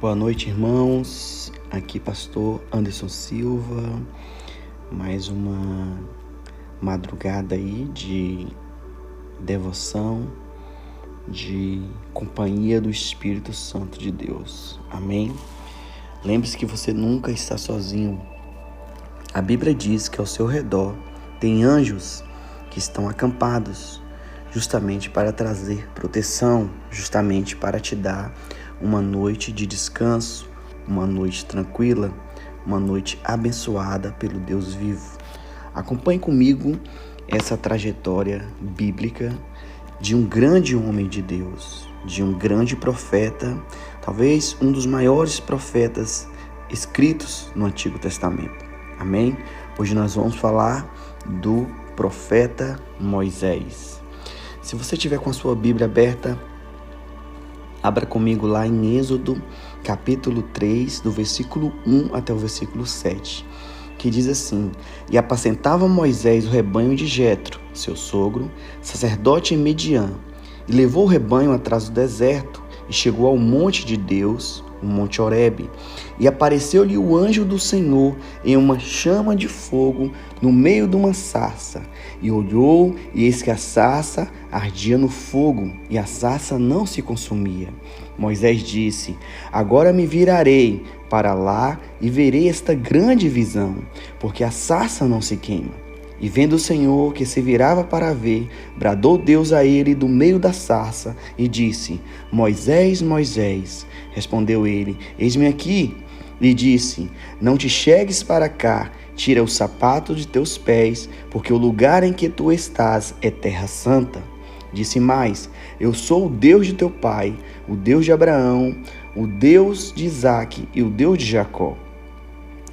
Boa noite, irmãos. Aqui, pastor Anderson Silva. Mais uma madrugada aí de devoção, de companhia do Espírito Santo de Deus. Amém? Lembre-se que você nunca está sozinho. A Bíblia diz que ao seu redor tem anjos que estão acampados, justamente para trazer proteção, justamente para te dar uma noite de descanso, uma noite tranquila, uma noite abençoada pelo Deus vivo. Acompanhe comigo essa trajetória bíblica de um grande homem de Deus, de um grande profeta, talvez um dos maiores profetas escritos no Antigo Testamento. Amém? Hoje nós vamos falar do profeta Moisés. Se você tiver com a sua Bíblia aberta, abra comigo lá em Êxodo, capítulo 3, do versículo 1 até o versículo 7, que diz assim: E apacentava Moisés o rebanho de Jetro, seu sogro, sacerdote em Midian, e levou o rebanho atrás do deserto, e chegou ao monte de Deus, o monte Horebe, e apareceu-lhe o anjo do Senhor em uma chama de fogo no meio de uma sarça. E olhou, e eis que a sarça ardia no fogo, e a sarça não se consumia. Moisés disse: Agora me virarei para lá e verei esta grande visão, porque a sarça não se queima. E vendo o Senhor que se virava para ver, bradou Deus a ele do meio da sarça e disse: Moisés, Moisés. Respondeu ele: Eis-me aqui. E disse: Não te chegues para cá, tira o sapato de teus pés, porque o lugar em que tu estás é terra santa. Disse mais: Eu sou o Deus de teu pai, o Deus de Abraão, o Deus de Isaque e o Deus de Jacó.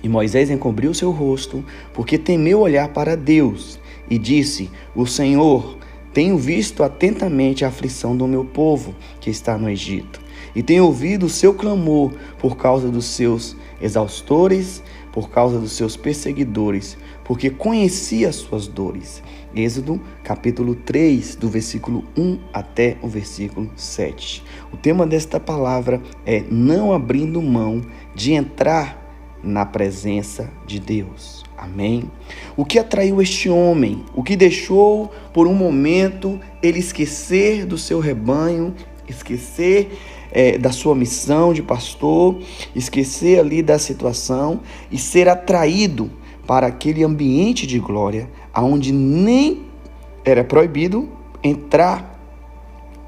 E Moisés encobriu seu rosto, porque temeu olhar para Deus, e disse: O Senhor, tenho visto atentamente a aflição do meu povo que está no Egito, e tenho ouvido o seu clamor por causa dos seus exaustores, por causa dos seus perseguidores, porque conheci as suas dores. Êxodo, capítulo 3, do versículo 1 até o versículo 7. O tema desta palavra é não abrindo mão de entrar na presença de Deus. Amém? O que atraiu este homem? O que deixou por um momento ele esquecer do seu rebanho, esquecer da sua missão de pastor, esquecer ali da situação e ser atraído para aquele ambiente de glória, onde nem era proibido entrar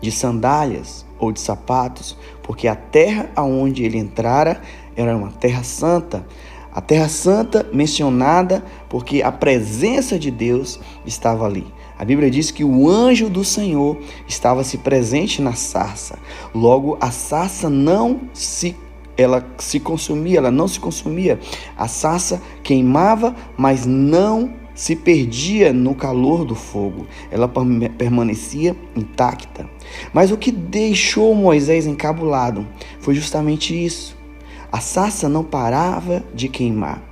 de sandálias ou de sapatos, porque a terra aonde ele entrara era uma terra santa. A terra santa mencionada porque a presença de Deus estava ali. A Bíblia diz que o anjo do Senhor estava presente na sarça. Logo, a sarça não se consumia. A sarça queimava, mas não se perdia no calor do fogo. Ela permanecia intacta. Mas o que deixou Moisés encabulado foi justamente isso. A sarça não parava de queimar.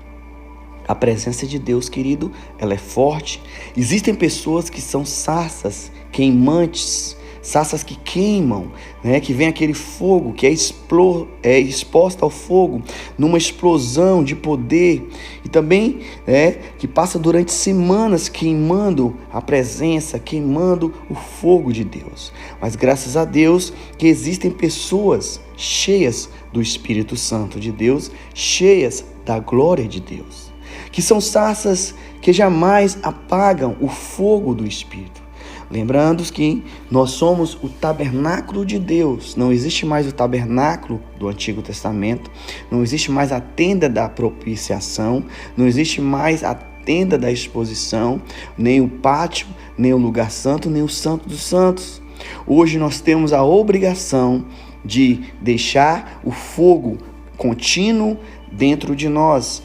A presença de Deus, querido, ela é forte. Existem pessoas que são sarças queimantes, sarças que queimam, que vem aquele fogo que é exposta ao fogo numa explosão de poder, e também que passa durante semanas queimando a presença, queimando o fogo de Deus. Mas graças a Deus que existem pessoas cheias do Espírito Santo de Deus, cheias da glória de Deus, que são sarças que jamais apagam o fogo do Espírito. Lembrando que nós somos o tabernáculo de Deus. Não existe mais o tabernáculo do Antigo Testamento, não existe mais a tenda da propiciação, não existe mais a tenda da exposição, nem o pátio, nem o lugar santo, nem o santo dos santos. Hoje nós temos a obrigação de deixar o fogo contínuo dentro de nós.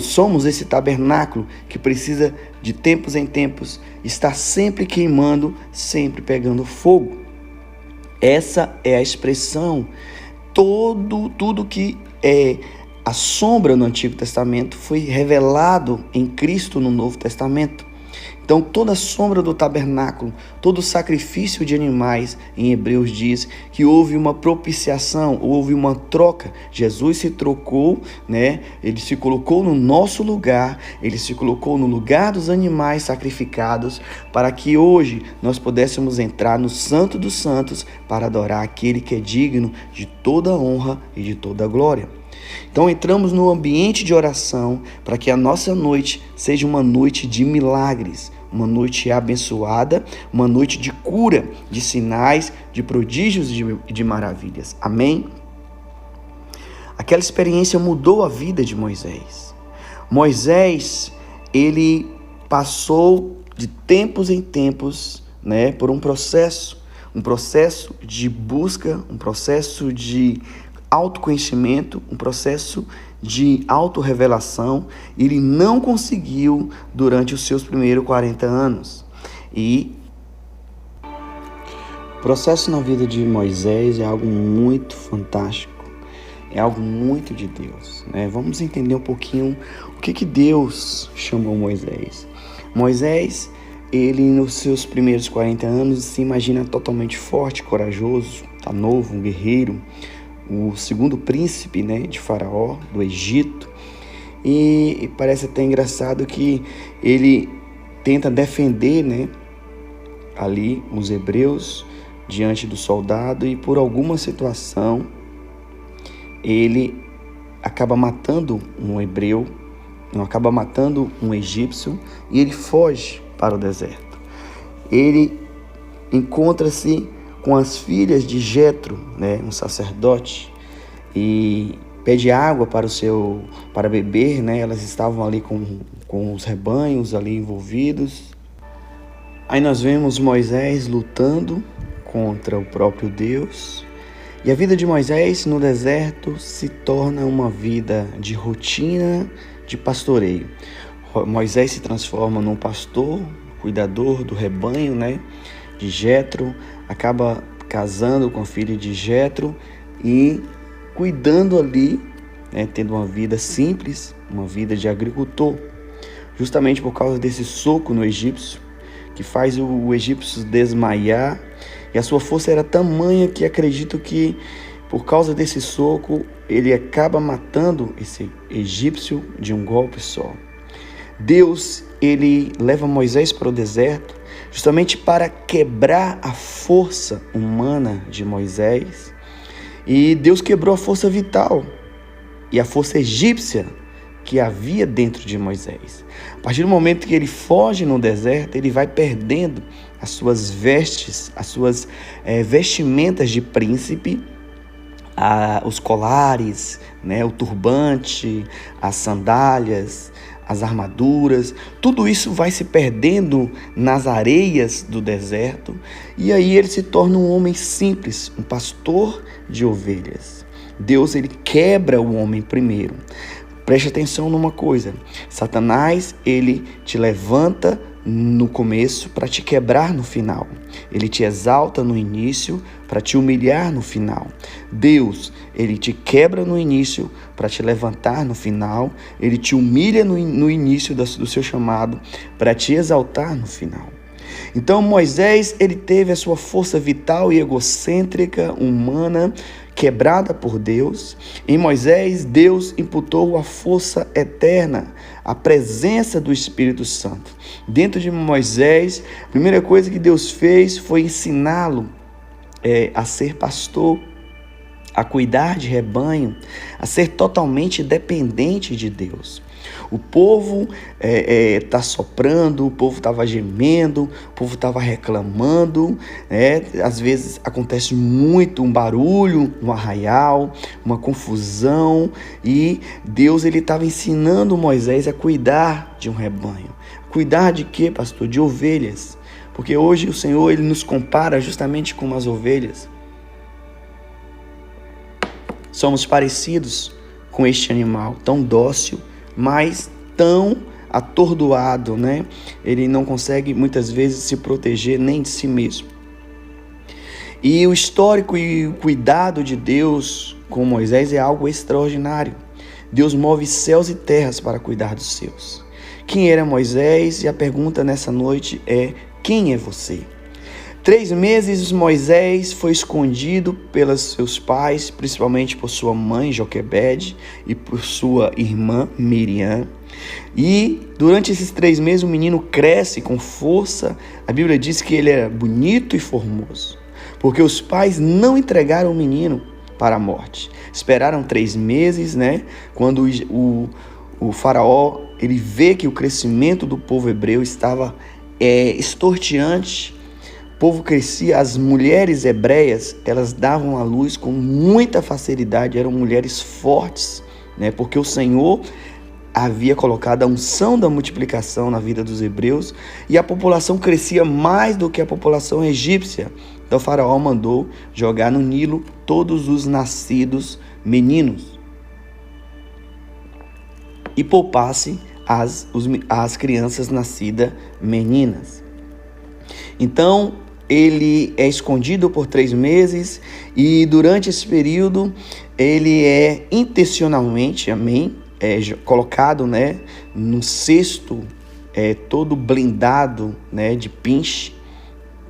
Somos esse tabernáculo que precisa de tempos em tempos estar sempre queimando, sempre pegando fogo. Essa é a expressão. Tudo que é a sombra no Antigo Testamento foi revelado em Cristo no Novo Testamento. Então, toda a sombra do tabernáculo, todo o sacrifício de animais, em Hebreus diz que houve uma propiciação, houve uma troca. Jesus se trocou, né? Ele se colocou no nosso lugar, ele se colocou no lugar dos animais sacrificados, para que hoje nós pudéssemos entrar no Santo dos Santos para adorar aquele que é digno de toda honra e de toda glória. Então entramos no ambiente de oração para que a nossa noite seja uma noite de milagres, uma noite abençoada, uma noite de cura, de sinais, de prodígios e de maravilhas. Amém? Aquela experiência mudou a vida de Moisés. Moisés, ele passou de tempos em tempos, né, por um processo de busca, um processo de autoconhecimento, um processo de autorrevelação. Ele não conseguiu durante os seus primeiros 40 anos. E o processo na vida de Moisés é algo muito fantástico, é algo muito de Deus, né? Vamos entender um pouquinho o que Deus chamou Moisés. Moisés, ele nos seus primeiros 40 anos se imagina totalmente forte, corajoso, tá novo, um guerreiro, o segundo príncipe, né, de Faraó, do Egito. E parece até engraçado que ele tenta defender, né, ali os hebreus diante do soldado, e por alguma situação ele acaba matando um hebreu, não acaba matando um egípcio, e ele foge para o deserto. Ele encontra-se com as filhas de Jetro, né, um sacerdote, e pede água para beber, né? Elas estavam ali com os rebanhos ali envolvidos. Aí nós vemos Moisés lutando contra o próprio Deus. E a vida de Moisés no deserto se torna uma vida de rotina, de pastoreio. Moisés se transforma num pastor, cuidador do rebanho, né, de Jetro, acaba casando com a filha de Jetro e cuidando ali, né, tendo uma vida simples, uma vida de agricultor, justamente por causa desse soco no egípcio, que faz o egípcio desmaiar, e a sua força era tamanha que acredito que por causa desse soco ele acaba matando esse egípcio de um golpe só. Deus, ele leva Moisés para o deserto justamente para quebrar a força humana de Moisés. E Deus quebrou a força vital e a força egípcia que havia dentro de Moisés. A partir do momento que ele foge no deserto, ele vai perdendo as suas vestes, as suas vestimentas de príncipe, os colares, né, o turbante, as sandálias, as armaduras, tudo isso vai se perdendo nas areias do deserto, e aí ele se torna um homem simples, um pastor de ovelhas. Deus, ele quebra o homem primeiro. Preste atenção numa coisa: Satanás, ele te levanta no começo para te quebrar no final. Ele te exalta no início para te humilhar no final. Deus, ele te quebra no início para te levantar no final. Ele te humilha no início do seu chamado para te exaltar no final. Então Moisés, ele teve a sua força vital e egocêntrica, humana, quebrada por Deus. Em Moisés, Deus imputou a força eterna, a presença do Espírito Santo. Dentro de Moisés, a primeira coisa que Deus fez foi ensiná-lo a ser pastor, a cuidar de rebanho, a ser totalmente dependente de Deus. O povo está soprando, o povo estava gemendo, o povo estava reclamando, né? Às vezes acontece muito um barulho no arraial, uma confusão, e Deus, ele estava ensinando Moisés a cuidar de um rebanho. Cuidar de quê, pastor? De ovelhas. Porque hoje o Senhor, ele nos compara justamente com as ovelhas. Somos parecidos com este animal tão dócil, mas tão atordoado, né? Ele não consegue muitas vezes se proteger nem de si mesmo. E o histórico e o cuidado de Deus com Moisés é algo extraordinário. Deus move céus e terras para cuidar dos seus. quem era Moisés, e a pergunta nessa noite é: quem é você? 3 meses Moisés foi escondido pelos seus pais, principalmente por sua mãe Joquebede e por sua irmã Miriam. E durante esses 3 meses o menino cresce com força. A Bíblia diz que ele era bonito e formoso, porque os pais não entregaram o menino para a morte. Esperaram 3 meses, né? Quando o faraó ele vê que o crescimento do povo hebreu estava estorteante. O povo crescia, as mulheres hebreias, elas davam à luz com muita facilidade, eram mulheres fortes, né? Porque o Senhor havia colocado a unção da multiplicação na vida dos hebreus e a população crescia mais do que a população egípcia. Então o faraó mandou jogar no Nilo todos os nascidos meninos e poupasse as crianças nascidas meninas. Então ele é escondido por 3 meses e durante esse período ele é intencionalmente, colocado, né, num cesto todo blindado, né, de pinche,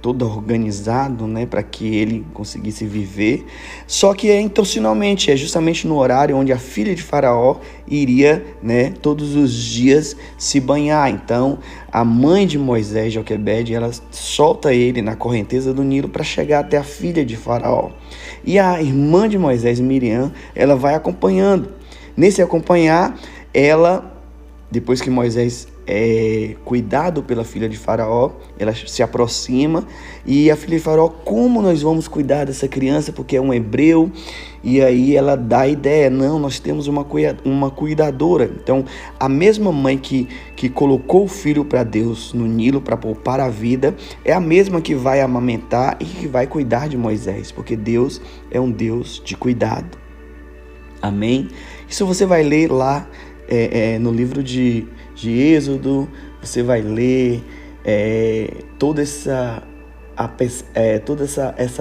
todo organizado, né, para que ele conseguisse viver. Só que é intencionalmente, é justamente no horário onde a filha de Faraó iria, né, todos os dias se banhar. Então, a mãe de Moisés, Joquebede, ela solta ele na correnteza do Nilo para chegar até a filha de Faraó. E a irmã de Moisés, Miriam, ela vai acompanhando. Nesse acompanhar, ela, depois que Moisés é cuidado pela filha de Faraó, ela se aproxima e a filha de Faraó: como nós vamos cuidar dessa criança porque é um hebreu? E aí ela dá a ideia: não, nós temos uma cuidadora. Então a mesma mãe que colocou o filho para Deus no Nilo para poupar a vida é a mesma que vai amamentar e que vai cuidar de Moisés, porque Deus é um Deus de cuidado. Amém? Isso você vai ler lá no livro de Êxodo. Você vai ler todo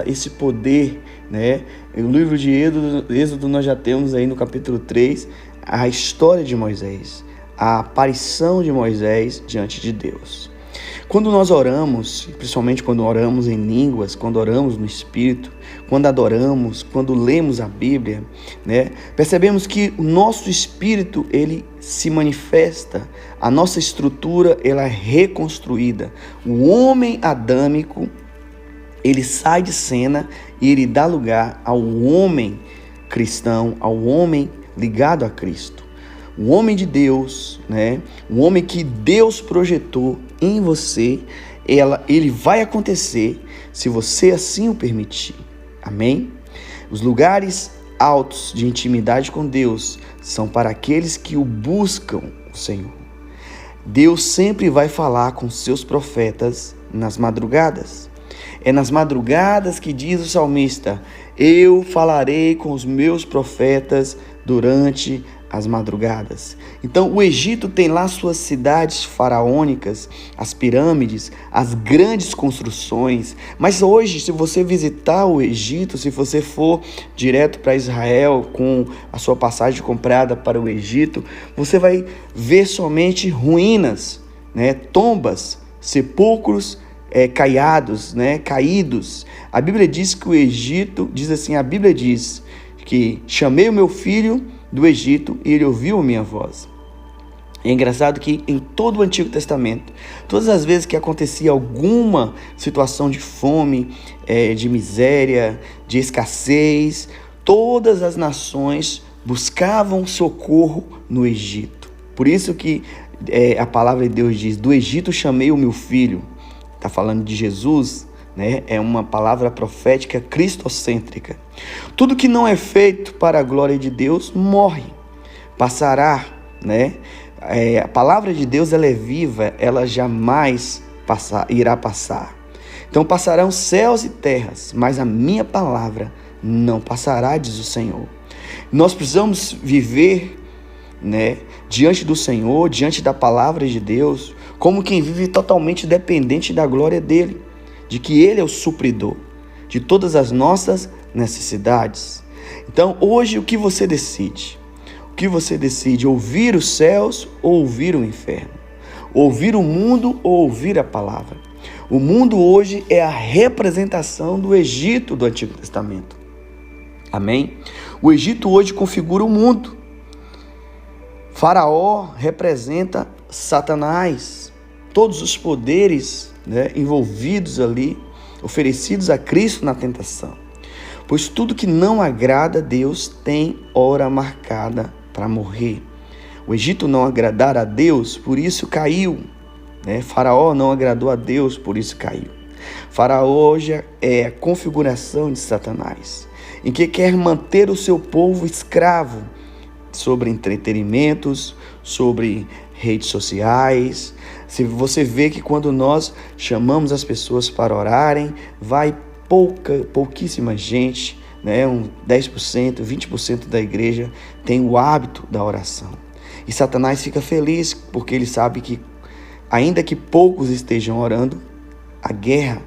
esse poder, né? No livro de Êxodo nós já temos aí no capítulo 3 a história de Moisés, a aparição de Moisés diante de Deus. Quando nós oramos, principalmente quando oramos em línguas, quando oramos no Espírito, quando adoramos, quando lemos a Bíblia, né, percebemos que o nosso espírito ele se manifesta, a nossa estrutura ela é reconstruída. O homem adâmico ele sai de cena e ele dá lugar ao homem cristão, ao homem ligado a Cristo. O homem de Deus, né? O homem que Deus projetou em você, ele vai acontecer se você assim o permitir. Amém? Os lugares altos de intimidade com Deus são para aqueles que o buscam, o Senhor. Deus sempre vai falar com seus profetas nas madrugadas. É nas madrugadas que diz o salmista: eu falarei com os meus profetas durante as madrugadas. Então o Egito tem lá suas cidades faraônicas, as pirâmides, as grandes construções. Mas hoje, se você visitar o Egito, se você for direto para Israel com a sua passagem comprada para o Egito, você vai ver somente ruínas, né? Tombas, sepulcros caiados, né? Caídos. A Bíblia diz que o Egito, diz assim, a Bíblia diz que chamei o meu filho do Egito e ele ouviu a minha voz. É engraçado que em todo o Antigo Testamento, todas as vezes que acontecia alguma situação de fome, de miséria, de escassez, todas as nações buscavam socorro no Egito. Por isso que a palavra de Deus diz: do Egito chamei o meu filho. Está falando de Jesus, né? É uma palavra profética cristocêntrica. Tudo que não é feito para a glória de Deus morre, passará, né? A palavra de Deus ela é viva, ela jamais irá passar. Então passarão céus e terras, mas a minha palavra não passará, diz o Senhor. Nós precisamos viver, né, diante do Senhor, diante da palavra de Deus, como quem vive totalmente dependente da glória dele, de que ele é o supridor de todas as nossas necessidades. Então, hoje, o que você decide? O que você decide? Ouvir os céus ou ouvir o inferno? ouvir o mundo ou ouvir a palavra. O mundo hoje é a representação do Egito do Antigo Testamento. Amém? O Egito hoje configura o mundo. Faraó representa Satanás. Todos os poderes, envolvidos ali, oferecidos a Cristo na tentação. Pois tudo que não agrada a Deus tem hora marcada para morrer. O Egito não agradara a Deus, por isso caiu. Faraó não agradou a Deus, por isso caiu. Faraó hoje é a configuração de Satanás, em que quer manter o seu povo escravo sobre entretenimentos, sobre redes sociais. Se você vê que quando nós chamamos as pessoas para orarem, vai pouquíssima gente, 10%, 20% da igreja tem o hábito da oração. E Satanás fica feliz porque ele sabe que, ainda que poucos estejam orando, a guerra,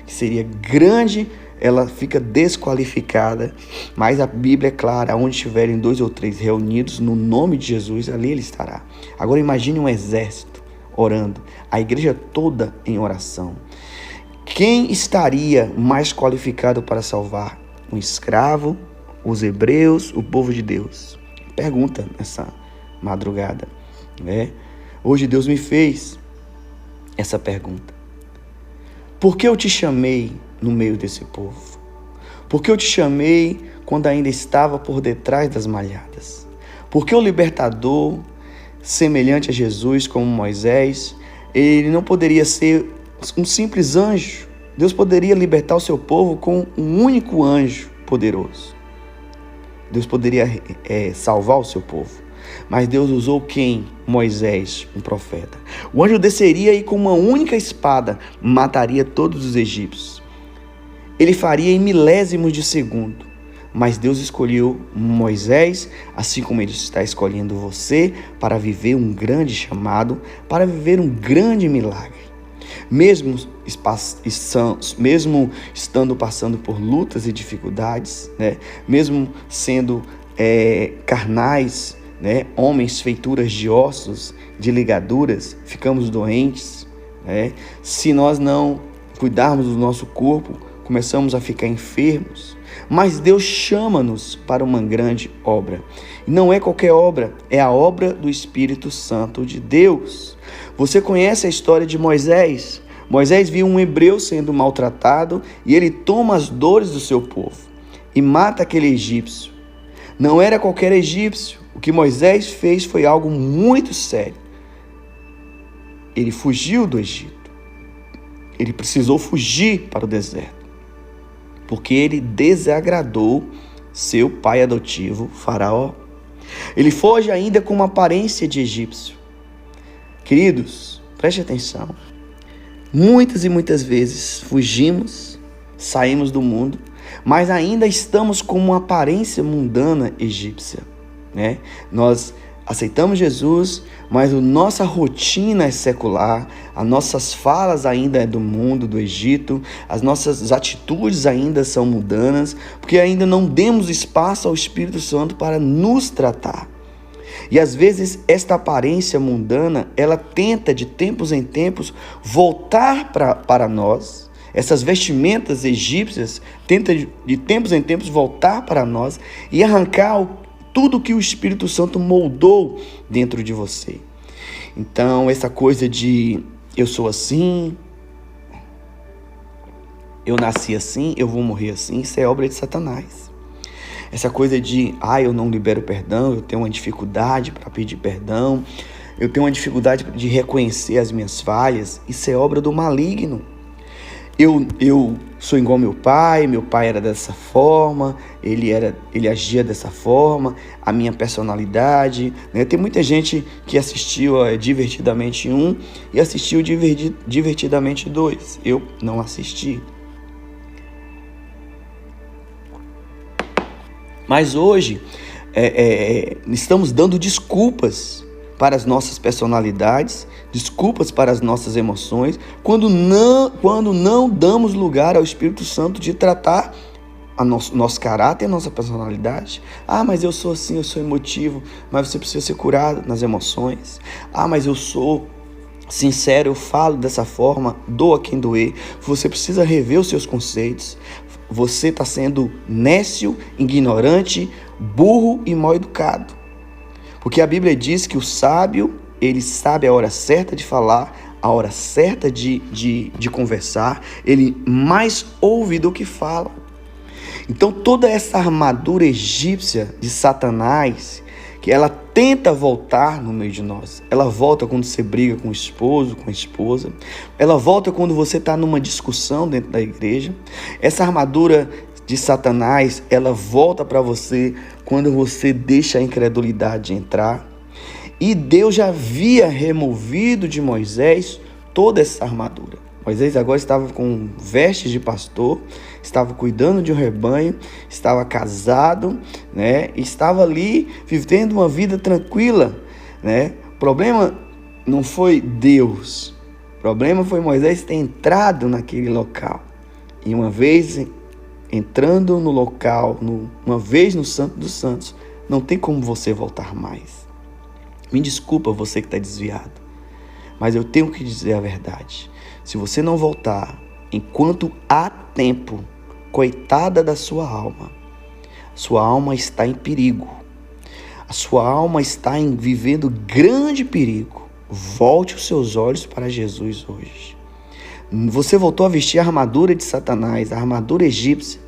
que seria grande, ela fica desqualificada. Mas a Bíblia é clara: onde estiverem 2 ou 3 reunidos no nome de Jesus, ali ele estará. Agora imagine um exército orando, a igreja toda em oração. Quem estaria mais qualificado para salvar? Um escravo, os hebreus, o povo de Deus? Pergunta nessa madrugada. Hoje Deus me fez essa pergunta: por que eu te chamei no meio desse povo? Por que eu te chamei quando ainda estava por detrás das malhadas? Porque o libertador, semelhante a Jesus como Moisés, ele não poderia ser um simples anjo. Deus poderia libertar o seu povo com um único anjo poderoso. Deus poderia salvar o seu povo. Mas Deus usou quem? Moisés, um profeta. O anjo desceria e com uma única espada mataria todos os egípcios. Ele faria em milésimos de segundo. Mas Deus escolheu Moisés, assim como Ele está escolhendo você, para viver um grande chamado, para viver um grande milagre. Mesmo estando passando por lutas e dificuldades, mesmo sendo carnais, homens feituras de ossos, de ligaduras, ficamos doentes. Se nós não cuidarmos do nosso corpo, começamos a ficar enfermos. Mas Deus chama-nos para uma grande obra. E não é qualquer obra, é a obra do Espírito Santo de Deus. Você conhece a história de Moisés? Moisés viu um hebreu sendo maltratado e ele toma as dores do seu povo e mata aquele egípcio. Não era qualquer egípcio. O que Moisés fez foi algo muito sério. Ele fugiu do Egito. Ele precisou fugir para o deserto, porque ele desagradou seu pai adotivo, Faraó. Ele foge ainda com uma aparência de egípcio. Queridos, preste atenção. Muitas e muitas vezes fugimos, saímos do mundo, mas ainda estamos com uma aparência mundana egípcia. Nós aceitamos Jesus, mas a nossa rotina é secular, as nossas falas ainda é do mundo, do Egito, as nossas atitudes ainda são mundanas, porque ainda não demos espaço ao Espírito Santo para nos tratar. E às vezes esta aparência mundana, ela tenta de tempos em tempos voltar para nós. Essas vestimentas egípcias tentam de tempos em tempos voltar para nós e arrancar tudo que o Espírito Santo moldou dentro de você. Então, essa coisa de eu sou assim, eu nasci assim, eu vou morrer assim, isso é obra de Satanás. Essa coisa de, eu não libero perdão, eu tenho uma dificuldade para pedir perdão, eu tenho uma dificuldade de reconhecer as minhas falhas, isso é obra do maligno. Eu sou igual meu pai era dessa forma, ele agia dessa forma, a minha personalidade, Tem muita gente que assistiu Divertidamente 1 e assistiu Divertidamente 2, eu não assisti. Mas hoje estamos dando desculpas para as nossas personalidades, desculpas para as nossas emoções, quando não damos lugar ao Espírito Santo de tratar nosso caráter, a nossa personalidade. Mas eu sou assim, eu sou emotivo, mas você precisa ser curado nas emoções. Mas eu sou sincero, eu falo dessa forma, doa quem doer. Você precisa rever os seus conceitos. Você está sendo nécio, ignorante, burro e mal educado. Porque a Bíblia diz que o sábio, ele sabe a hora certa de falar, a hora certa de conversar. Ele mais ouve do que fala. Então toda essa armadura egípcia de Satanás, que ela tenta voltar no meio de nós. Ela volta quando você briga com o esposo, com a esposa. Ela volta quando você está numa discussão dentro da igreja. Essa armadura de Satanás, ela volta para você quando você deixa a incredulidade entrar. E Deus já havia removido de Moisés toda essa armadura. Moisés agora estava com vestes de pastor, estava cuidando de um rebanho, estava casado, né? Estava ali vivendo uma vida tranquila, né? O problema não foi Deus, o problema foi Moisés ter entrado naquele local. E uma vez entrando no local, uma vez no Santo dos Santos, não tem como você voltar mais. Me desculpa você que está desviado, mas eu tenho que dizer a verdade. Se você não voltar enquanto há tempo, coitada da sua alma está em perigo. A sua alma está vivendo grande perigo. Volte os seus olhos para Jesus hoje. Você voltou a vestir a armadura de Satanás, a armadura egípcia.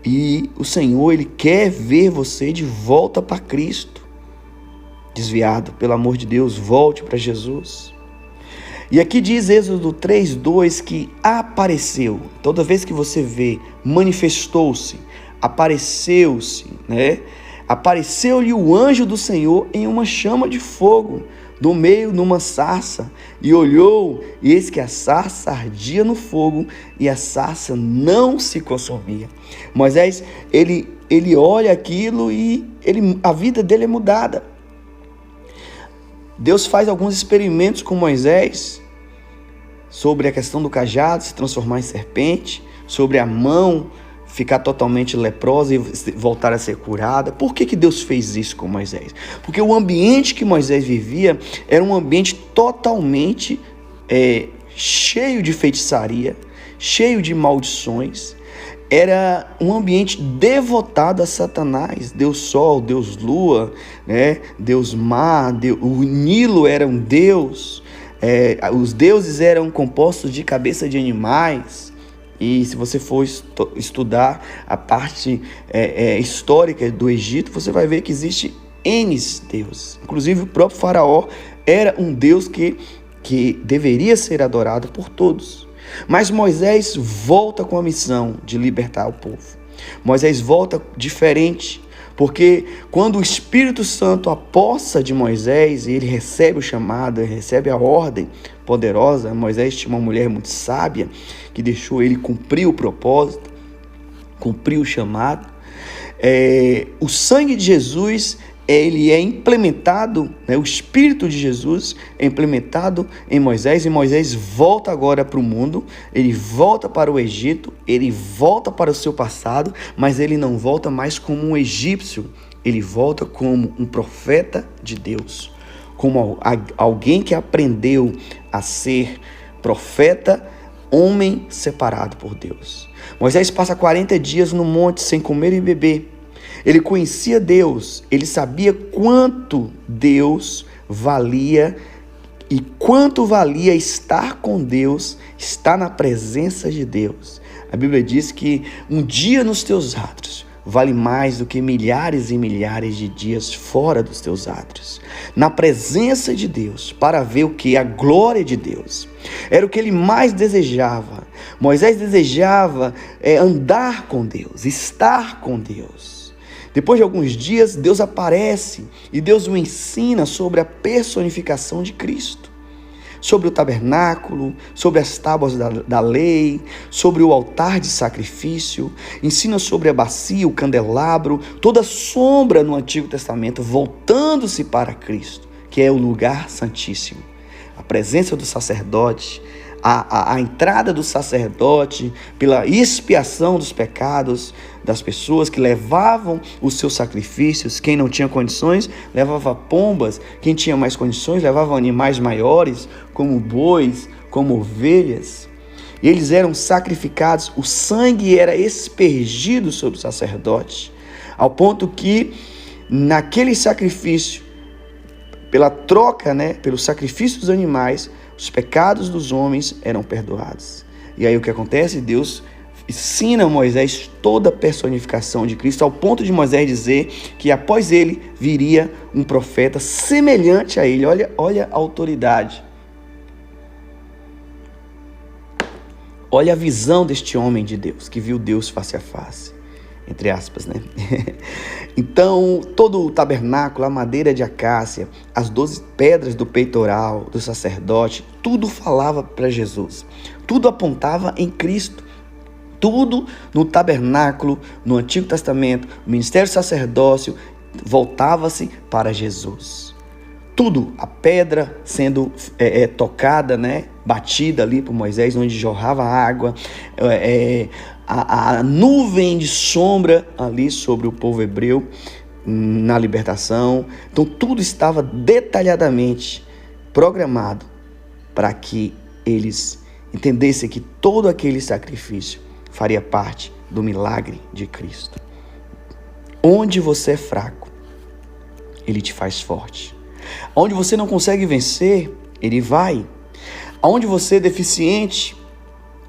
E o Senhor, Ele quer ver você de volta para Cristo. Desviado, pelo amor de Deus, volte para Jesus. E aqui diz Êxodo 3:2 que apareceu. Toda vez que você vê, manifestou-se, apareceu-se, né? Apareceu-lhe o anjo do Senhor em uma chama de fogo, do meio numa sarça, e olhou, e eis que a sarça ardia no fogo, e a sarça não se consumia. Moisés, ele olha aquilo e a vida dele é mudada. Deus faz alguns experimentos com Moisés sobre a questão do cajado se transformar em serpente, sobre a mão ficar totalmente leprosa e voltar a ser curada. Por que Deus fez isso com Moisés? Porque o ambiente que Moisés vivia era um ambiente totalmente cheio de feitiçaria, cheio de maldições. Era um ambiente devotado a Satanás, Deus Sol, Deus Lua, né? Deus Mar, o Nilo era um deus, os deuses eram compostos de cabeça de animais. E se você for estudar a parte histórica do Egito, você vai ver que existe N deuses. Inclusive o próprio faraó era um deus que deveria ser adorado por todos. Mas Moisés volta com a missão de libertar o povo. Moisés volta diferente, porque quando o Espírito Santo apossa de Moisés e ele recebe o chamado, ele recebe a ordem poderosa. Moisés tinha uma mulher muito sábia que deixou ele cumprir o propósito, cumprir o chamado. O sangue de Jesus, ele é implementado, né? O Espírito de Jesus é implementado em Moisés, e Moisés volta agora para o mundo, ele volta para o Egito, ele volta para o seu passado, mas ele não volta mais como um egípcio, ele volta como um profeta de Deus, como alguém que aprendeu a ser profeta, homem separado por Deus. Moisés passa 40 dias no monte sem comer e beber. Ele conhecia Deus, ele sabia quanto Deus valia e quanto valia estar com Deus, estar na presença de Deus. A Bíblia diz que um dia nos teus átrios vale mais do que milhares e milhares de dias fora dos teus átrios. Na presença de Deus, para ver o que? A glória de Deus. Era o que ele mais desejava. Moisés desejava andar com Deus, estar com Deus. Depois de alguns dias, Deus aparece e Deus o ensina sobre a personificação de Cristo, sobre o tabernáculo, sobre as tábuas da lei, sobre o altar de sacrifício, ensina sobre a bacia, o candelabro, toda a sombra no Antigo Testamento, voltando-se para Cristo, que é o lugar santíssimo, a presença do sacerdote, a entrada do sacerdote, pela expiação dos pecados das pessoas que levavam os seus sacrifícios. Quem não tinha condições levava pombas, quem tinha mais condições levava animais maiores, como bois, como ovelhas. E eles eram sacrificados, o sangue era aspergido sobre o sacerdote, ao ponto que naquele sacrifício, pela troca, pelo sacrifício dos animais, os pecados dos homens eram perdoados. E aí o que acontece? Deus ensina a Moisés toda a personificação de Cristo, ao ponto de Moisés dizer que após ele viria um profeta semelhante a ele. Olha a autoridade. Olha a visão deste homem de Deus, que viu Deus face a face, entre aspas, Então, todo o tabernáculo, a madeira de acácia, as 12 pedras do peitoral do sacerdote, tudo falava para Jesus. Tudo apontava em Cristo. Tudo no tabernáculo, no Antigo Testamento, o ministério sacerdócio, voltava-se para Jesus. Tudo, a pedra sendo tocada, batida ali por Moisés, onde jorrava água, a nuvem de sombra ali sobre o povo hebreu na libertação. Então tudo estava detalhadamente programado para que eles entendessem que todo aquele sacrifício faria parte do milagre de Cristo. Onde você é fraco, Ele te faz forte. Onde você não consegue vencer, Ele vai. Onde você é deficiente,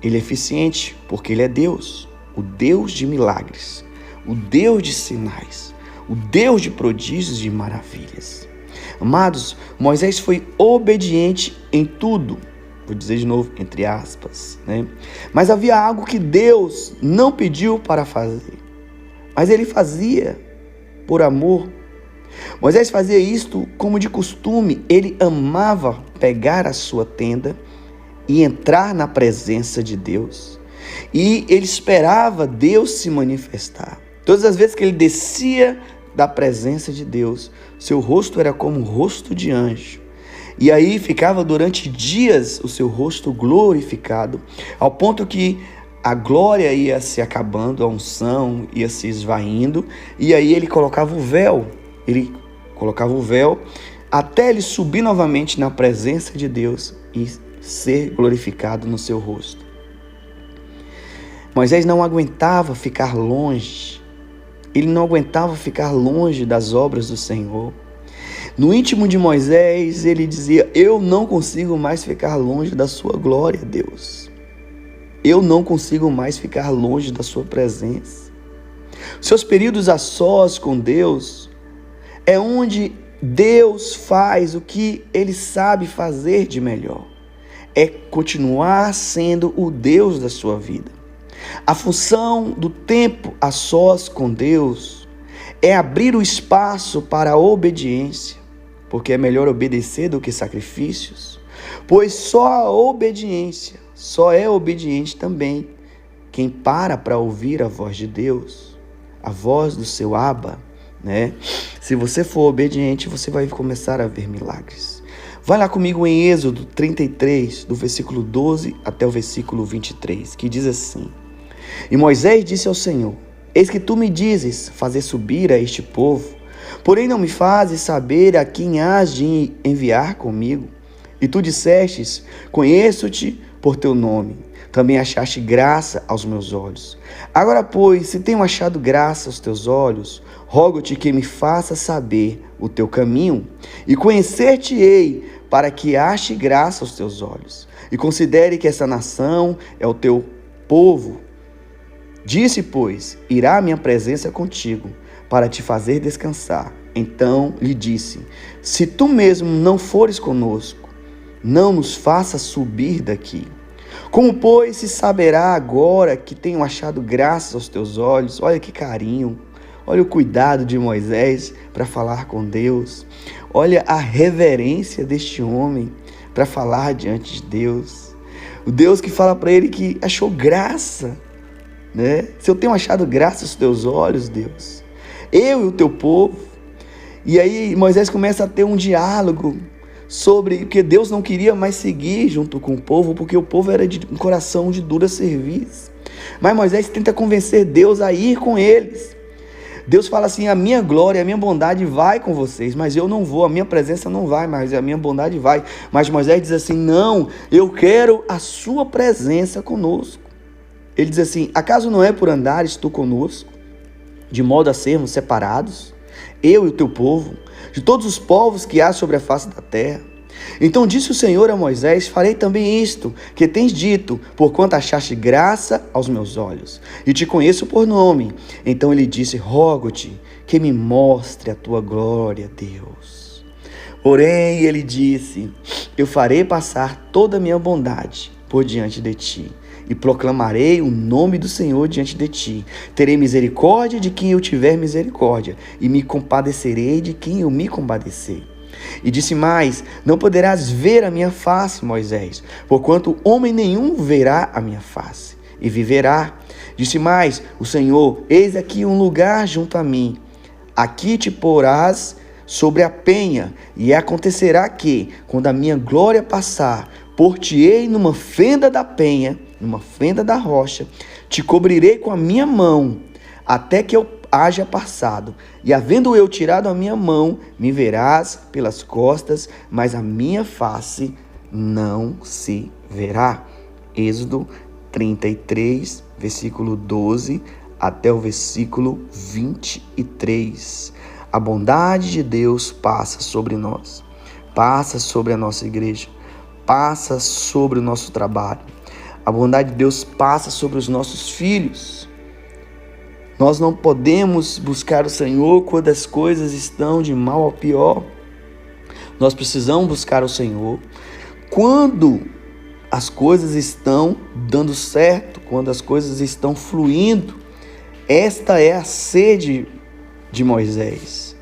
Ele é eficiente, porque Ele é Deus, o Deus de milagres, o Deus de sinais, o Deus de prodígios e maravilhas. Amados, Moisés foi obediente em tudo. Vou dizer de novo, entre aspas, Mas havia algo que Deus não pediu para fazer, mas Ele fazia por amor. Moisés fazia isto como de costume. Ele amava pegar a sua tenda e entrar na presença de Deus. E ele esperava Deus se manifestar. Todas as vezes que ele descia da presença de Deus, seu rosto era como o rosto de anjo. E aí ficava durante dias o seu rosto glorificado, ao ponto que a glória ia se acabando, a unção ia se esvaindo, e aí ele colocava o véu. Ele colocava o véu até ele subir novamente na presença de Deus e ser glorificado no seu rosto. Moisés não aguentava ficar longe. Ele não aguentava ficar longe das obras do Senhor. No íntimo de Moisés, ele dizia: eu não consigo mais ficar longe da sua glória, Deus. Eu não consigo mais ficar longe da sua presença. Seus períodos a sós com Deus é onde Deus faz o que Ele sabe fazer de melhor. É continuar sendo o Deus da sua vida. A função do tempo a sós com Deus é abrir o espaço para a obediência, porque é melhor obedecer do que sacrifícios, pois só a obediência, só é obediente também quem para ouvir a voz de Deus, a voz do seu Abba. Se você for obediente, você vai começar a ver milagres. Vai lá comigo em Êxodo 33, do versículo 12 até o versículo 23, que diz assim: E Moisés disse ao Senhor: Eis que tu me dizes fazer subir a este povo, porém não me fazes saber a quem hás de enviar comigo. E tu dissestes: Conheço-te por teu nome, também achaste graça aos meus olhos. Agora, pois, se tenho achado graça aos teus olhos, rogo-te que me faça saber o teu caminho, e conhecer-te-ei, para que ache graça aos teus olhos, e considere que essa nação é o teu povo. Disse, pois: irá a minha presença contigo, para te fazer descansar. Então lhe disse: se tu mesmo não fores conosco, não nos faça subir daqui. Como, pois, se saberá agora que tenho achado graça aos teus olhos? Olha que carinho, olha o cuidado de Moisés para falar com Deus. Olha a reverência deste homem para falar diante de Deus. O Deus que fala para ele que achou graça, Se eu tenho achado graça aos teus olhos, Deus, eu e o teu povo. E aí Moisés começa a ter um diálogo porque Deus não queria mais seguir junto com o povo, porque o povo era de um coração de dura serviço. Mas Moisés tenta convencer Deus a ir com eles. Deus fala assim: a minha glória, a minha bondade vai com vocês, mas eu não vou, a minha presença não vai, mas a minha bondade vai. Mas Moisés diz assim: não, eu quero a sua presença conosco. Ele diz assim: acaso não é por andares tu conosco, de modo a sermos separados, eu e o teu povo, de todos os povos que há sobre a face da terra? Então disse o Senhor a Moisés: farei também isto que tens dito, porquanto achaste graça aos meus olhos, e te conheço por nome. Então ele disse: rogo-te que me mostre a tua glória, Deus. Porém ele disse: eu farei passar toda a minha bondade por diante de ti, e proclamarei o nome do Senhor diante de ti. Terei misericórdia de quem eu tiver misericórdia, e me compadecerei de quem eu me compadecer. E disse mais: não poderás ver a minha face, Moisés, porquanto homem nenhum verá a minha face e viverá. Disse mais o Senhor: eis aqui um lugar junto a mim, aqui te porás sobre a penha, e acontecerá que, quando a minha glória passar, por-te-ei numa fenda da penha, numa fenda da rocha, te cobrirei com a minha mão, até que eu haja passado, e havendo eu tirado a minha mão, me verás pelas costas, mas a minha face não se verá. Êxodo 33, versículo 12 até o versículo 23. A bondade de Deus passa sobre nós, passa sobre a nossa igreja, passa sobre o nosso trabalho. A bondade de Deus passa sobre os nossos filhos. Nós não podemos buscar o Senhor quando as coisas estão de mal ao pior. Nós precisamos buscar o Senhor quando as coisas estão dando certo, quando as coisas estão fluindo. Esta é a sede de Moisés,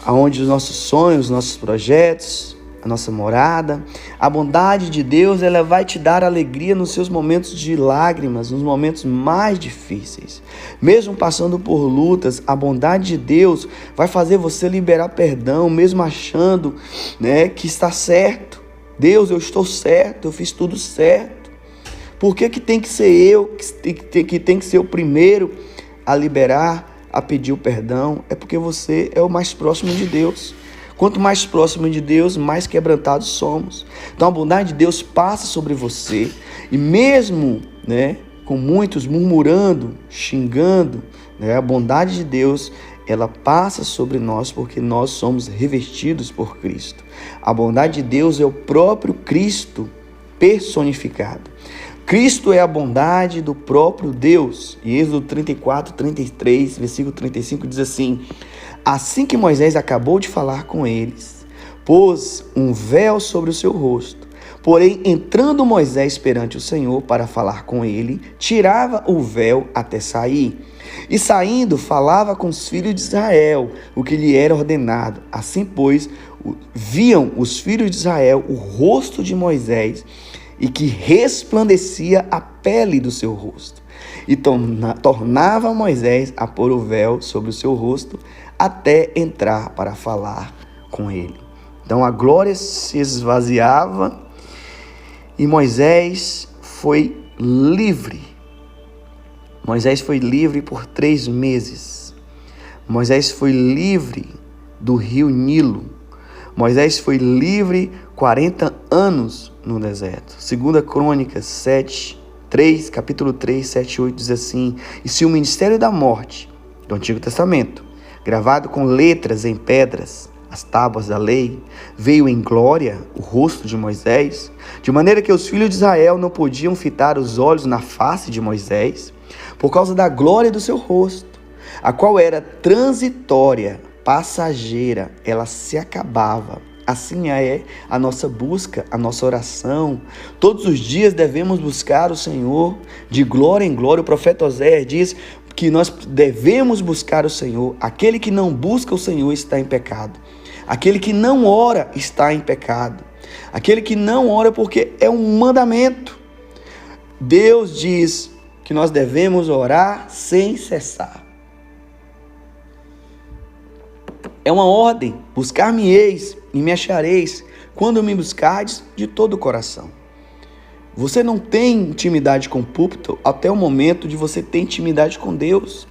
aonde os nossos sonhos, os nossos projetos, a nossa morada, a bondade de Deus, ela vai te dar alegria nos seus momentos de lágrimas, nos momentos mais difíceis. Mesmo passando por lutas, a bondade de Deus vai fazer você liberar perdão, mesmo achando, que está certo. Deus, eu estou certo, eu fiz tudo certo. Por que tem que ser eu, que tem que ser o primeiro a liberar, a pedir o perdão? É porque você é o mais próximo de Deus. Quanto mais próximo de Deus, mais quebrantados somos. Então a bondade de Deus passa sobre você. E mesmo com muitos murmurando, xingando, a bondade de Deus, ela passa sobre nós porque nós somos revestidos por Cristo. A bondade de Deus é o próprio Cristo personificado. Cristo é a bondade do próprio Deus. E Êxodo 34, 33, versículo 35 diz assim: assim que Moisés acabou de falar com eles, pôs um véu sobre o seu rosto. Porém, entrando Moisés perante o Senhor para falar com ele, tirava o véu até sair. E saindo, falava com os filhos de Israel, o que lhe era ordenado. Assim, pois, viam os filhos de Israel o rosto de Moisés, e que resplandecia a pele do seu rosto. E tornava Moisés a pôr o véu sobre o seu rosto, até entrar para falar com ele. Então a glória se esvaziava e Moisés foi livre. Moisés foi livre por 3 meses. Moisés foi livre do rio Nilo. Moisés foi livre 40 anos no deserto. 2 Crônicas 7, 3, capítulo 3, 7 e 8 diz assim: e se o ministério da morte do Antigo Testamento, gravado com letras em pedras, as tábuas da lei, veio em glória o rosto de Moisés, de maneira que os filhos de Israel não podiam fitar os olhos na face de Moisés, por causa da glória do seu rosto, a qual era transitória, passageira, ela se acabava. Assim é a nossa busca, a nossa oração. Todos os dias devemos buscar o Senhor de glória em glória. O profeta Oséias diz que nós devemos buscar o Senhor. Aquele que não busca o Senhor está em pecado. Aquele que não ora está em pecado. Aquele que não ora porque é um mandamento. Deus diz que nós devemos orar sem cessar. É uma ordem: buscar-me-eis e me achareis, quando me buscardes de todo o coração. Você não tem intimidade com o púlpito até o momento de você ter intimidade com Deus.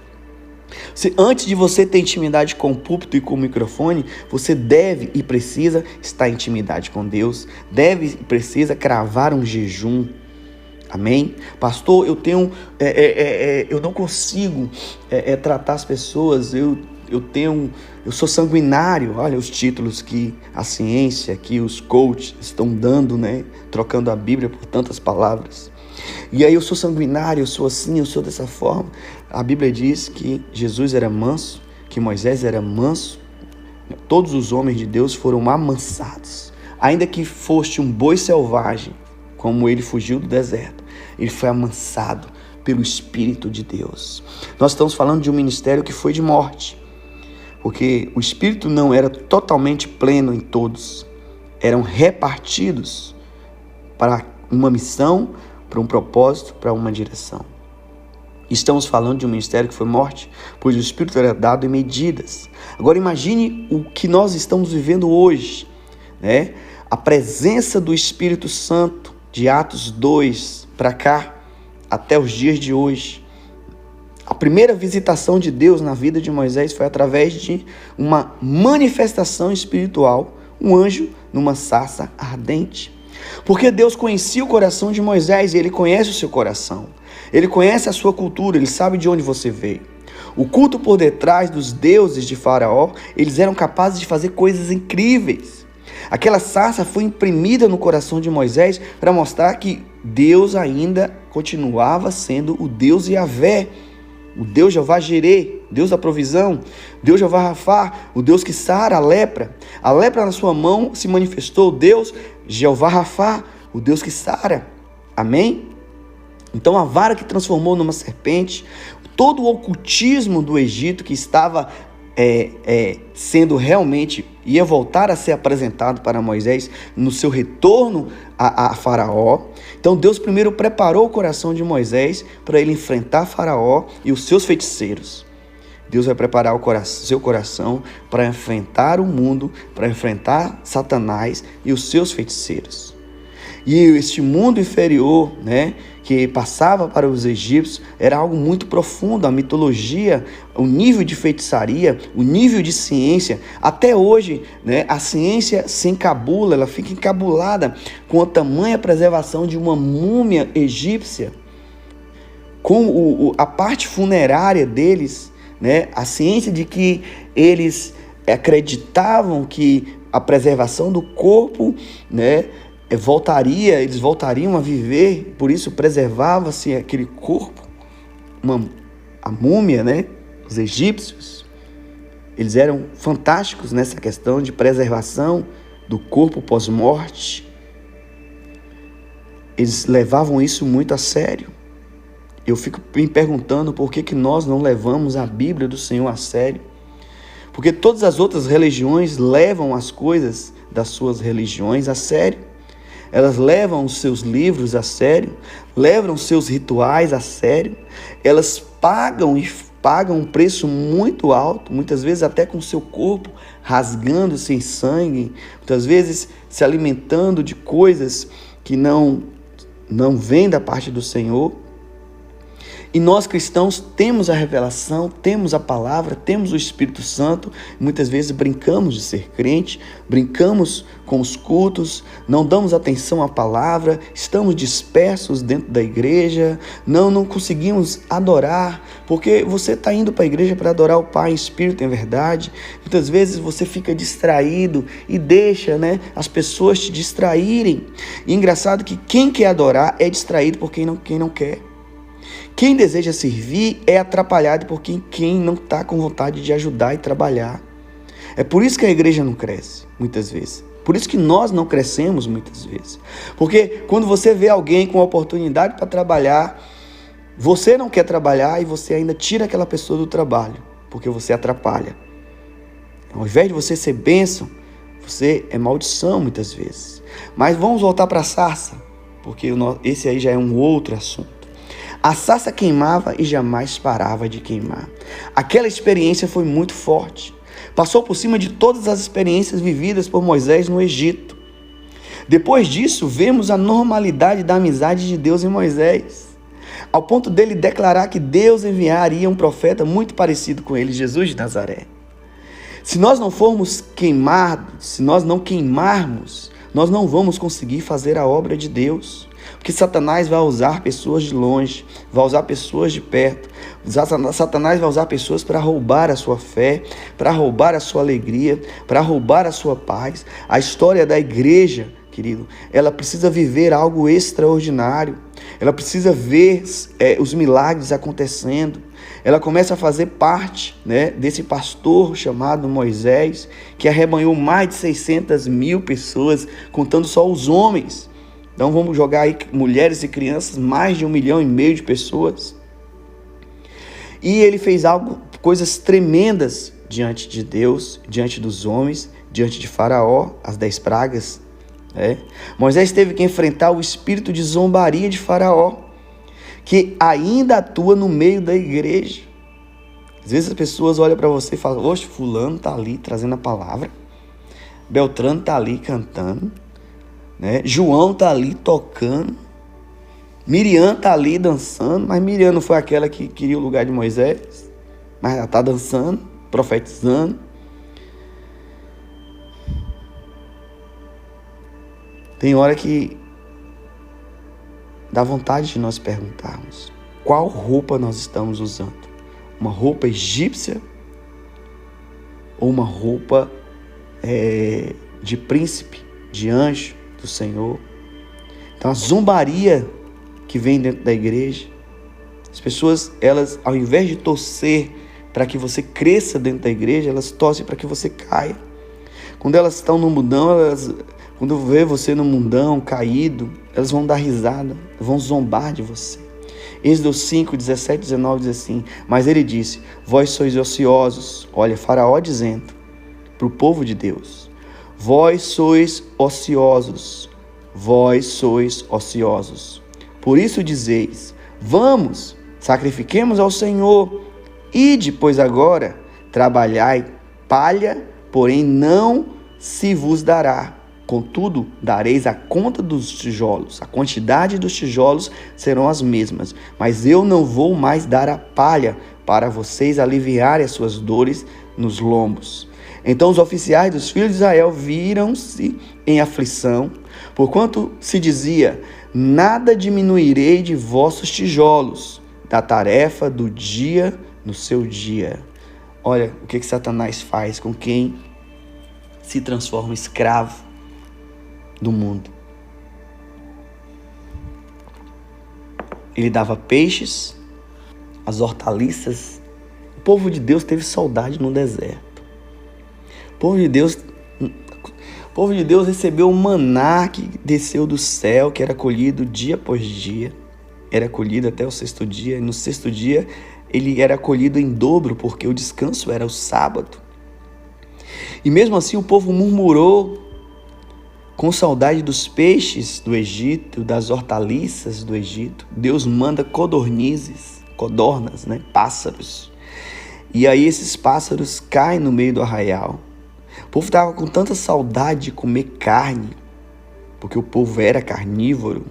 Antes de você ter intimidade com o púlpito e com o microfone, você deve e precisa estar em intimidade com Deus, deve e precisa cravar um jejum. Amém? Pastor, eu não consigo tratar as pessoas, eu sou sanguinário. Olha os títulos que a ciência, que os coaches estão dando, né? Trocando a Bíblia por tantas palavras. E aí eu sou sanguinário, eu sou assim, eu sou dessa forma. A Bíblia diz que Jesus era manso, que Moisés era manso. Todos os homens de Deus foram amansados. Ainda que fosse um boi selvagem, como ele fugiu do deserto, ele foi amansado pelo Espírito de Deus. Nós estamos falando de um ministério que foi de morte, porque o Espírito não era totalmente pleno em todos. Eram repartidos para uma missão, para um propósito, para uma direção. Estamos falando de um ministério que foi morte, pois o Espírito era dado em medidas. Agora imagine o que nós estamos vivendo hoje, né? A presença do Espírito Santo de Atos 2 para cá, até os dias de hoje. A primeira visitação de Deus na vida de Moisés foi através de uma manifestação espiritual, um anjo numa sarça ardente. Porque Deus conhecia o coração de Moisés e Ele conhece o seu coração. Ele conhece a sua cultura, Ele sabe de onde você veio. O culto por detrás dos deuses de Faraó, eles eram capazes de fazer coisas incríveis. Aquela sarça foi imprimida no coração de Moisés para mostrar que Deus ainda continuava sendo o Deus Yahvé, o Deus Jeová Jirê, Deus da provisão, Deus Jeová Rafá, o Deus que sara a lepra. A lepra na sua mão se manifestou, Deus Jeová Rafá, o Deus que sara. Amém? Então a vara que transformou numa serpente, todo o ocultismo do Egito que estava sendo realmente, ia voltar a ser apresentado para Moisés no seu retorno a Faraó. Então Deus primeiro preparou o coração de Moisés para ele enfrentar Faraó e os seus feiticeiros. Deus vai preparar seu coração para enfrentar o mundo, para enfrentar Satanás e os seus feiticeiros. E este mundo inferior, né, que passava para os egípcios, era algo muito profundo. A mitologia, o nível de feitiçaria, o nível de ciência. Até hoje, né, a ciência se encabula, ela fica encabulada com a tamanha preservação de uma múmia egípcia. Com a parte funerária deles, né, a ciência de que eles acreditavam que a preservação do corpo, né, eles voltariam a viver, por isso preservava-se aquele corpo, a múmia, né? Os egípcios, eles eram fantásticos nessa questão de preservação do corpo pós-morte. Eles levavam isso muito a sério. Eu fico me perguntando por que nós não levamos a Bíblia do Senhor a sério. Porque todas as outras religiões levam as coisas das suas religiões a sério. Elas levam os seus livros a sério, levam os seus rituais a sério, elas pagam um preço muito alto, muitas vezes até com o seu corpo rasgando-se em sangue, muitas vezes se alimentando de coisas que não vêm da parte do Senhor. E nós cristãos temos a revelação, temos a palavra, temos o Espírito Santo. Muitas vezes brincamos de ser crente, brincamos com os cultos, não damos atenção à palavra, estamos dispersos dentro da igreja, não conseguimos adorar, porque você está indo para a igreja para adorar o Pai em Espírito, em verdade. Muitas vezes você fica distraído e deixa, né, as pessoas te distraírem. E engraçado que quem quer adorar é distraído por quem não quer. Quem deseja servir é atrapalhado por quem não está com vontade de ajudar e trabalhar. É por isso que a igreja não cresce, muitas vezes. Por isso que nós não crescemos, muitas vezes. Porque quando você vê alguém com oportunidade para trabalhar, você não quer trabalhar e você ainda tira aquela pessoa do trabalho, porque você atrapalha. Ao invés de você ser bênção, você é maldição, muitas vezes. Mas vamos voltar para a sarça, porque esse aí já é um outro assunto. A sarça queimava e jamais parava de queimar. Aquela experiência foi muito forte, Passou por cima de todas as experiências vividas por Moisés no Egito. Depois disso, vemos a normalidade da amizade de Deus em Moisés, ao ponto dele declarar que Deus enviaria um profeta muito parecido com ele, Jesus de Nazaré. Se nós não formos queimados, se nós não queimarmos, nós não vamos conseguir fazer a obra de Deus. Porque Satanás vai usar pessoas de longe, vai usar pessoas de perto. Satanás vai usar pessoas para roubar a sua fé, para roubar a sua alegria, para roubar a sua paz. A história da igreja, querido, ela precisa viver algo extraordinário. Ela precisa ver os milagres acontecendo. Ela começa a fazer parte, desse pastor chamado Moisés, que arrebanhou mais de 600.000 pessoas, contando só os homens. Então vamos jogar aí mulheres e crianças, mais de 1,5 milhão de pessoas. E ele fez coisas tremendas diante de Deus, diante dos homens, diante de Faraó, as 10 pragas. Moisés teve que enfrentar o espírito de zombaria de Faraó, que ainda atua no meio da igreja. Às vezes as pessoas olham para você e falam: oxe, fulano está ali trazendo a palavra, Beltrano está ali cantando, João está ali tocando, Miriam está ali dançando, mas Miriam não foi aquela que queria o lugar de Moisés, mas ela está dançando, profetizando. Tem hora que dá vontade de nós perguntarmos: qual roupa nós estamos usando? Uma roupa egípcia ou uma roupa de príncipe, de anjo do Senhor? Então a zombaria que vem dentro da igreja, as pessoas, elas, ao invés de torcer para que você cresça dentro da igreja, elas torcem para que você caia. Quando elas estão no mundão, quando vê você no mundão caído, elas vão dar risada, vão zombar de você. Êxodo 5, 17, 19 diz assim: mas ele disse: vós sois ociosos. Olha, Faraó dizendo para o povo de Deus: vós sois ociosos, vós sois ociosos. Por isso dizeis: vamos, sacrifiquemos ao Senhor. Ide, pois agora, trabalhai palha, porém não se vos dará. Contudo, dareis a conta dos tijolos. A quantidade dos tijolos serão as mesmas. Mas eu não vou mais dar a palha para vocês aliviarem as suas dores nos lombos. Então os oficiais dos filhos de Israel viram-se em aflição, porquanto se dizia: nada diminuirei de vossos tijolos, da tarefa do dia no seu dia. Olha o que Satanás faz com quem se transforma escravo do mundo. Ele dava peixes, as hortaliças. O povo de Deus teve saudade no deserto. O povo de Deus recebeu o maná que desceu do céu, que era colhido dia após dia. Era colhido até o 6º dia. E no 6º dia ele era colhido em dobro, porque o descanso era o sábado. E mesmo assim o povo murmurou, com saudade dos peixes do Egito, das hortaliças do Egito. Deus manda codornas, pássaros. E aí esses pássaros caem no meio do arraial. O povo estava com tanta saudade de comer carne, porque o povo era carnívoro,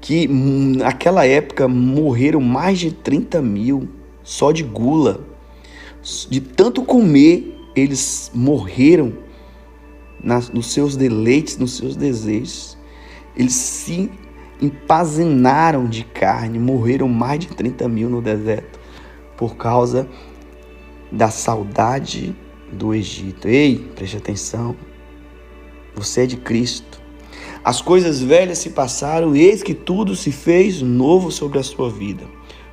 que naquela época morreram mais de 30.000 só de gula. De tanto comer, eles morreram nos seus deleites, nos seus desejos. Eles se empazinaram de carne, morreram mais de 30.000 no deserto, por causa da saudade do Egito. Ei, preste atenção, você é de Cristo. As coisas velhas se passaram, e eis que tudo se fez novo sobre a sua vida,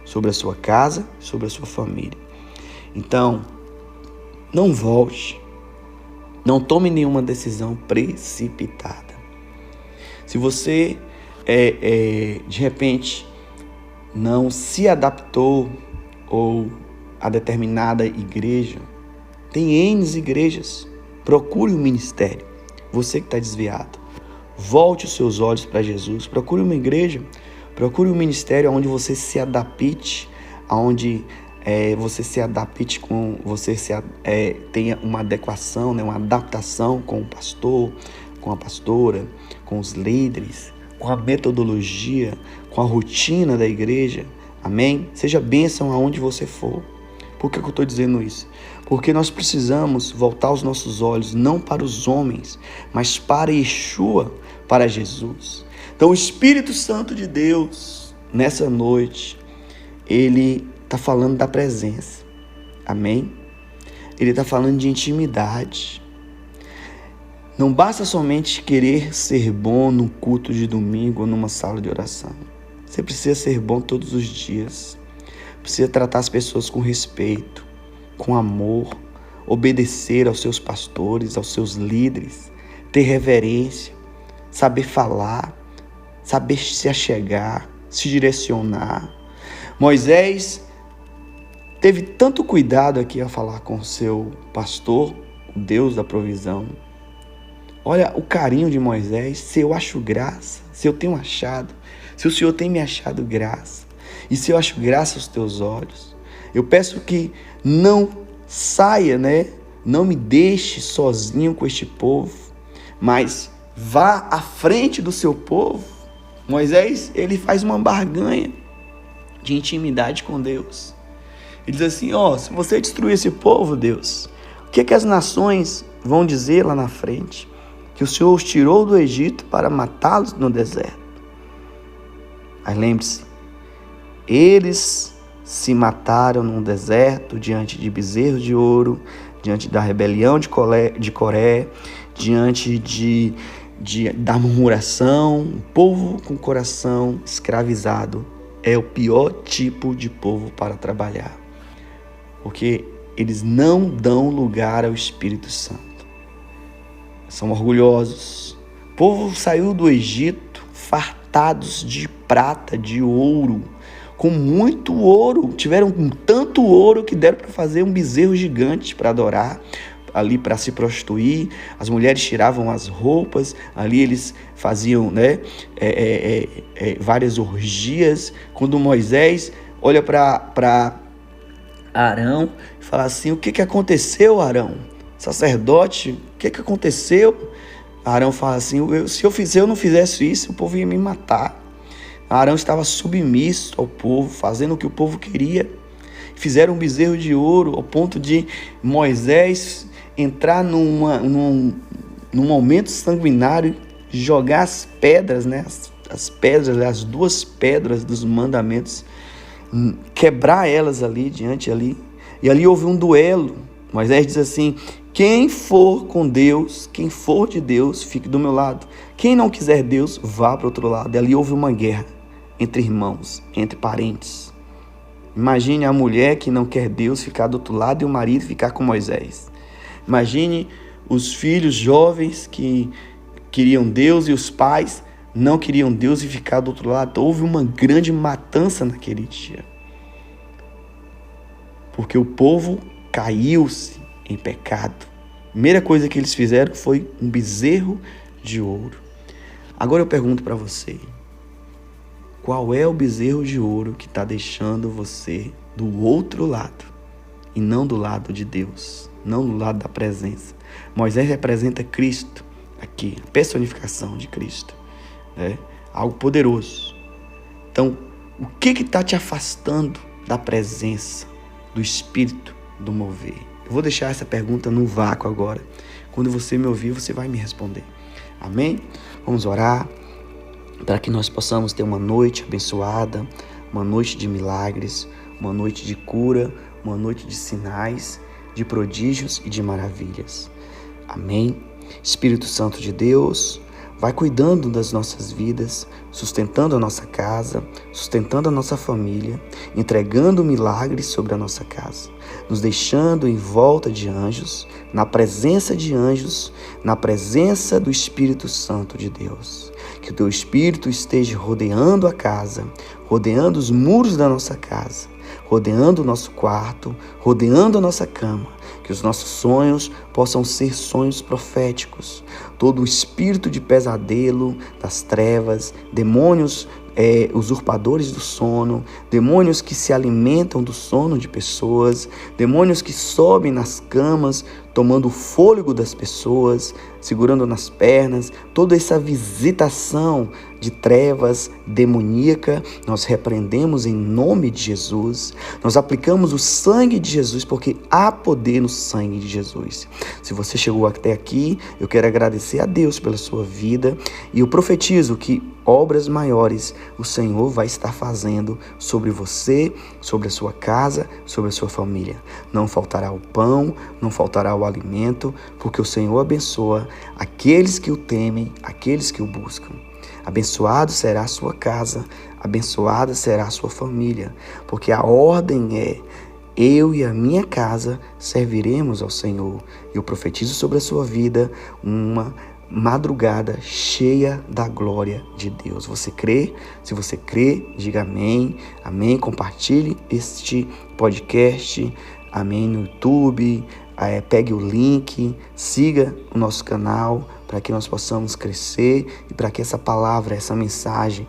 sobre a sua casa, sobre a sua família. Então, não volte. Não tome nenhuma decisão precipitada. Se você, de repente, não se adaptou ou a determinada igreja, tem N igrejas, procure um ministério. Você que está desviado, volte os seus olhos para Jesus, procure uma igreja, procure um ministério onde você se adapte, onde você se adapte tenha uma adequação, né, uma adaptação com o pastor, com a pastora, com os líderes, com a metodologia, com a rotina da igreja. Amém? Seja bênção aonde você for. Por que eu estou dizendo isso? Porque nós precisamos voltar os nossos olhos não para os homens, mas para Yeshua, para Jesus. Então o Espírito Santo de Deus, nessa noite, ele está falando da presença. Amém? Ele está falando de intimidade. Não basta somente querer ser bom num culto de domingo ou numa sala de oração. Você precisa ser bom todos os dias. Precisa tratar as pessoas com respeito, com amor, obedecer aos seus pastores, aos seus líderes, ter reverência, saber falar, saber se achegar, se direcionar. Moisés teve tanto cuidado aqui a falar com o seu pastor, o Deus da provisão. Olha o carinho de Moisés. Se eu acho graça, se eu tenho achado, se o Senhor tem me achado graça, e se eu acho graça aos teus olhos, eu peço que não saia, não me deixe sozinho com este povo, mas vá à frente do seu povo. Moisés, ele faz uma barganha de intimidade com Deus. Ele diz assim, se você destruir esse povo, Deus, o que as nações vão dizer lá na frente? Que o Senhor os tirou do Egito para matá-los no deserto. Mas lembre-se, eles se mataram no deserto diante de bezerros de ouro, diante da rebelião de Coré, diante da murmuração. Um povo com coração escravizado é o pior tipo de povo para trabalhar, porque eles não dão lugar ao Espírito Santo. São orgulhosos. O povo saiu do Egito fartados de prata, de ouro, com muito ouro. Tiveram tanto ouro que deram para fazer um bezerro gigante para adorar, ali para se prostituir. As mulheres tiravam as roupas, ali eles faziam várias orgias. Quando Moisés olha para Arão e fala assim, o que aconteceu, Arão? Sacerdote, o que aconteceu? Arão fala assim, se eu não fizesse isso, o povo ia me matar. Arão estava submisso ao povo, fazendo o que o povo queria. Fizeram um bezerro de ouro, ao ponto de Moisés entrar num momento sanguinário, jogar as pedras, as duas pedras dos mandamentos, quebrar elas ali, e ali houve um duelo. Moisés diz assim, quem for com Deus, quem for de Deus, fique do meu lado. Quem não quiser Deus, vá para o outro lado. E ali houve uma guerra entre irmãos, entre parentes. Imagine a mulher que não quer Deus ficar do outro lado e o marido ficar com Moisés. Imagine os filhos jovens que queriam Deus e os pais não queriam Deus e ficar do outro lado. Houve uma grande matança naquele dia. Porque o povo caiu-se em pecado. A primeira coisa que eles fizeram foi um bezerro de ouro. Agora eu pergunto para você, qual é o bezerro de ouro que está deixando você do outro lado e não do lado de Deus, não do lado da presença? Moisés representa Cristo aqui, a personificação de Cristo, algo poderoso. Então, o que está te afastando da presença, do Espírito, do mover? Eu vou deixar essa pergunta no vácuo agora. Quando você me ouvir, você vai me responder. Amém? Vamos orar para que nós possamos ter uma noite abençoada, uma noite de milagres, uma noite de cura, uma noite de sinais, de prodígios e de maravilhas. Amém? Espírito Santo de Deus, vai cuidando das nossas vidas, sustentando a nossa casa, sustentando a nossa família, entregando milagres sobre a nossa casa, nos deixando em volta de anjos, na presença de anjos, na presença do Espírito Santo de Deus. Que o teu Espírito esteja rodeando a casa, rodeando os muros da nossa casa, rodeando o nosso quarto, rodeando a nossa cama, que os nossos sonhos possam ser sonhos proféticos. Todo o espírito de pesadelo, das trevas, demônios usurpadores do sono, demônios que se alimentam do sono de pessoas, demônios que sobem nas camas, tomando o fôlego das pessoas, segurando nas pernas, toda essa visitação de trevas demoníaca, nós repreendemos em nome de Jesus, nós aplicamos o sangue de Jesus, porque há poder no sangue de Jesus. Se você chegou até aqui, eu quero agradecer a Deus pela sua vida e eu profetizo que obras maiores o Senhor vai estar fazendo sobre você, sobre a sua casa, sobre a sua família. Não faltará o pão, não faltará o alimento, porque o Senhor abençoa aqueles que o temem, aqueles que o buscam. Abençoado será a sua casa, abençoada será a sua família, porque a ordem é: eu e a minha casa serviremos ao Senhor. Eu profetizo sobre a sua vida uma madrugada cheia da glória de Deus. Você crê? Se você crê, diga amém. Amém. Compartilhe este podcast. Amém. No YouTube. Pegue o link. Siga o nosso canal para que nós possamos crescer e para que essa palavra, essa mensagem,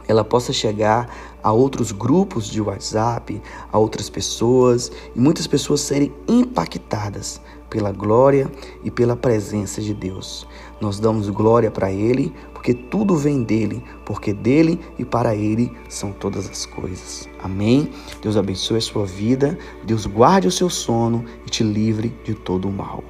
ela possa chegar a outros grupos de WhatsApp, a outras pessoas, e muitas pessoas serem impactadas pela glória e pela presença de Deus. Nós damos glória para Ele, porque tudo vem dEle, porque dEle e para Ele são todas as coisas. Amém? Deus abençoe a sua vida, Deus guarde o seu sono e te livre de todo o mal.